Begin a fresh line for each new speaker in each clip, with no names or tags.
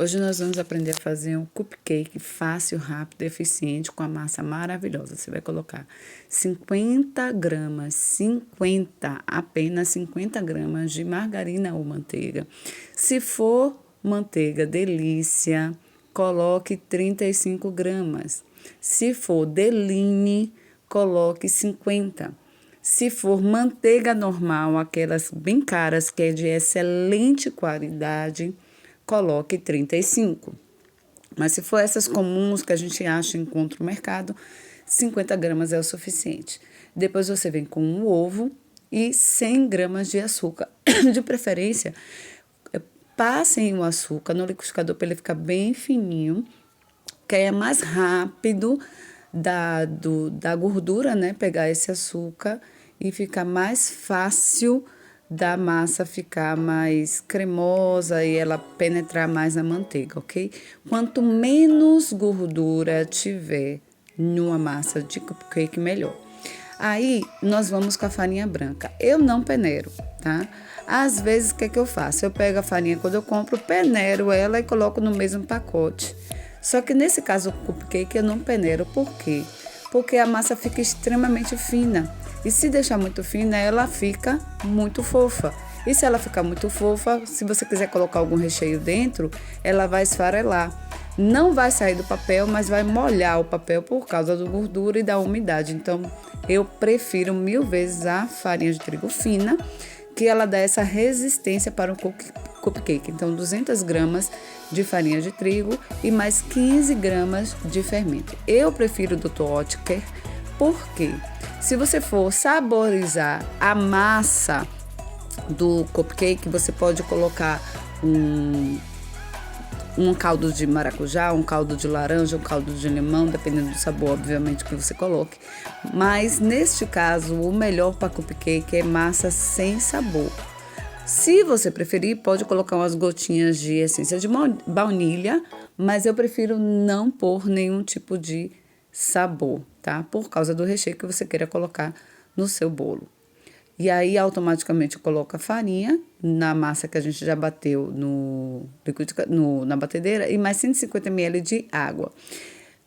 Hoje nós vamos aprender a fazer um cupcake fácil, rápido e eficiente com a massa maravilhosa. Você vai colocar 50 gramas, apenas 50 gramas de margarina ou manteiga. Se for manteiga delícia, coloque 35 gramas. Se for Deline, coloque 50. Se for manteiga normal, aquelas bem caras, que é de excelente qualidade, coloque 35. Mas se for essas comuns que a gente acha e encontra no mercado, 50 gramas é o suficiente. Depois você vem com um ovo e 100 gramas de açúcar. De preferência, passem o açúcar no liquidificador para ele ficar bem fininho, que é mais rápido da gordura, né? Pegar esse açúcar e ficar mais fácil da massa ficar mais cremosa e ela penetrar mais na manteiga, ok? Quanto menos gordura tiver numa massa de cupcake, melhor. Aí, nós vamos com a farinha branca. Eu não peneiro, tá? Às vezes, o que é que eu faço? Eu pego a farinha quando eu compro, peneiro ela e coloco no mesmo pacote. Só que nesse caso, o cupcake eu não peneiro. Por quê? Porque a massa fica extremamente fina. E se deixar muito fina, ela fica muito fofa. E se ela ficar muito fofa, se você quiser colocar algum recheio dentro, ela vai esfarelar. Não vai sair do papel, mas vai molhar o papel por causa da gordura e da umidade. Então, eu prefiro 1000 vezes a farinha de trigo fina, que ela dá essa resistência para o cupcake. Então, 200 gramas de farinha de trigo e mais 15 gramas de fermento. Eu prefiro o Dr. Oetker, porque se você for saborizar a massa do cupcake, você pode colocar um caldo de maracujá, um caldo de laranja, um caldo de limão, dependendo do sabor, obviamente, que você coloque. Mas, neste caso, o melhor para cupcake é massa sem sabor. Se você preferir, pode colocar umas gotinhas de essência de baunilha, mas eu prefiro não pôr nenhum tipo de sabor, tá? Por causa do recheio que você queira colocar no seu bolo. E aí, automaticamente, eu coloco a farinha na massa que a gente já bateu na batedeira e mais 150 ml de água.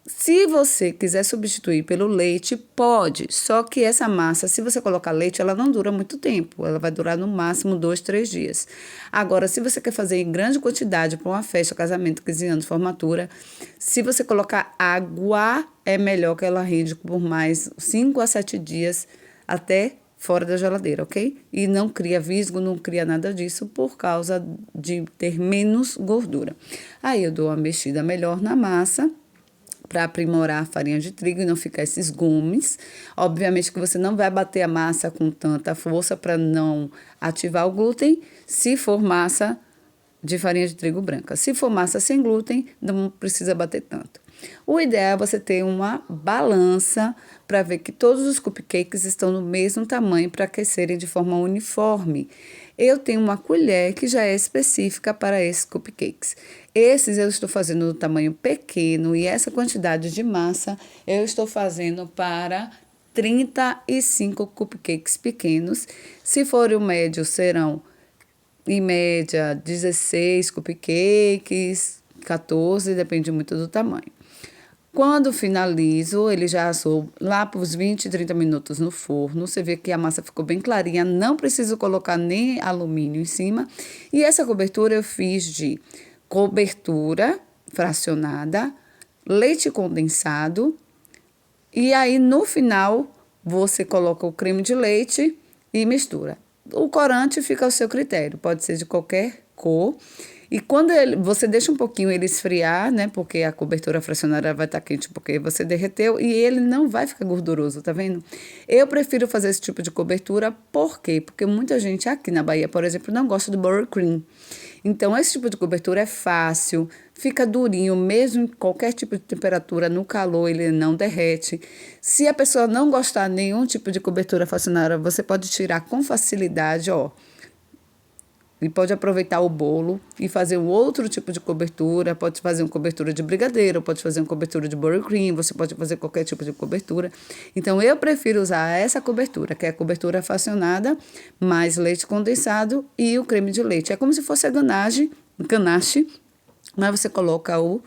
Se você quiser substituir pelo leite, pode. Só que essa massa, se você colocar leite, ela não dura muito tempo. Ela vai durar no máximo 2, 3 dias. Agora, se você quer fazer em grande quantidade para uma festa, casamento, 15 anos, formatura, se você colocar água, é melhor que ela rende por mais 5 a 7 dias até fora da geladeira, ok? E não cria visgo, não cria nada disso por causa de ter menos gordura. Aí eu dou uma mexida melhor na massa para aprimorar a farinha de trigo e não ficar esses gumes. Obviamente que você não vai bater a massa com tanta força para não ativar o glúten, se for massa de farinha de trigo branca. Se for massa sem glúten, não precisa bater tanto. O ideal é você ter uma balança para ver que todos os cupcakes estão no mesmo tamanho para aquecerem de forma uniforme. Eu tenho uma colher que já é específica para esses cupcakes. Esses eu estou fazendo no tamanho pequeno e essa quantidade de massa eu estou fazendo para 35 cupcakes pequenos. Se for o médio, serão em média 16 cupcakes, 14, depende muito do tamanho. Quando finalizo, ele já assou lá por uns 20, 30 minutos no forno. Você vê que a massa ficou bem clarinha, não preciso colocar nem alumínio em cima. E essa cobertura eu fiz de cobertura fracionada, leite condensado. E aí, no final, você coloca o creme de leite e mistura. O corante fica ao seu critério, pode ser de qualquer cor. E quando você deixa um pouquinho ele esfriar, né? Porque a cobertura fracionada vai estar quente porque você derreteu e ele não vai ficar gorduroso, tá vendo? Eu prefiro fazer esse tipo de cobertura, por quê? Porque muita gente aqui na Bahia, por exemplo, não gosta do buttercream. Então, esse tipo de cobertura é fácil, fica durinho, mesmo em qualquer tipo de temperatura, no calor ele não derrete. Se a pessoa não gostar de nenhum tipo de cobertura fracionada, você pode tirar com facilidade, ó. E pode aproveitar o bolo e fazer um outro tipo de cobertura. Pode fazer uma cobertura de brigadeiro, pode fazer uma cobertura de buttercream, você pode fazer qualquer tipo de cobertura. Então, eu prefiro usar essa cobertura, que é a cobertura fracionada, mais leite condensado e o creme de leite. É como se fosse a ganache mas você coloca o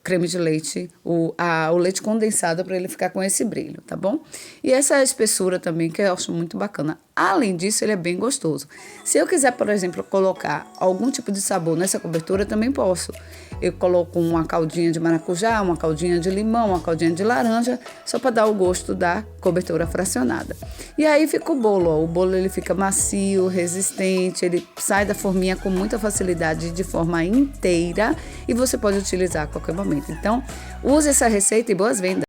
creme de leite, o leite condensado para ele ficar com esse brilho, tá bom? E essa espessura também que eu acho muito bacana. Além disso, ele é bem gostoso. Se eu quiser, por exemplo, colocar algum tipo de sabor nessa cobertura, eu também posso. Eu coloco uma caldinha de maracujá, uma caldinha de limão, uma caldinha de laranja, só para dar o gosto da cobertura fracionada. E aí fica o bolo, ó. O bolo ele fica macio, resistente, ele sai da forminha com muita facilidade de forma inteira e você pode utilizar a qualquer momento. Então, use essa receita e boas vendas!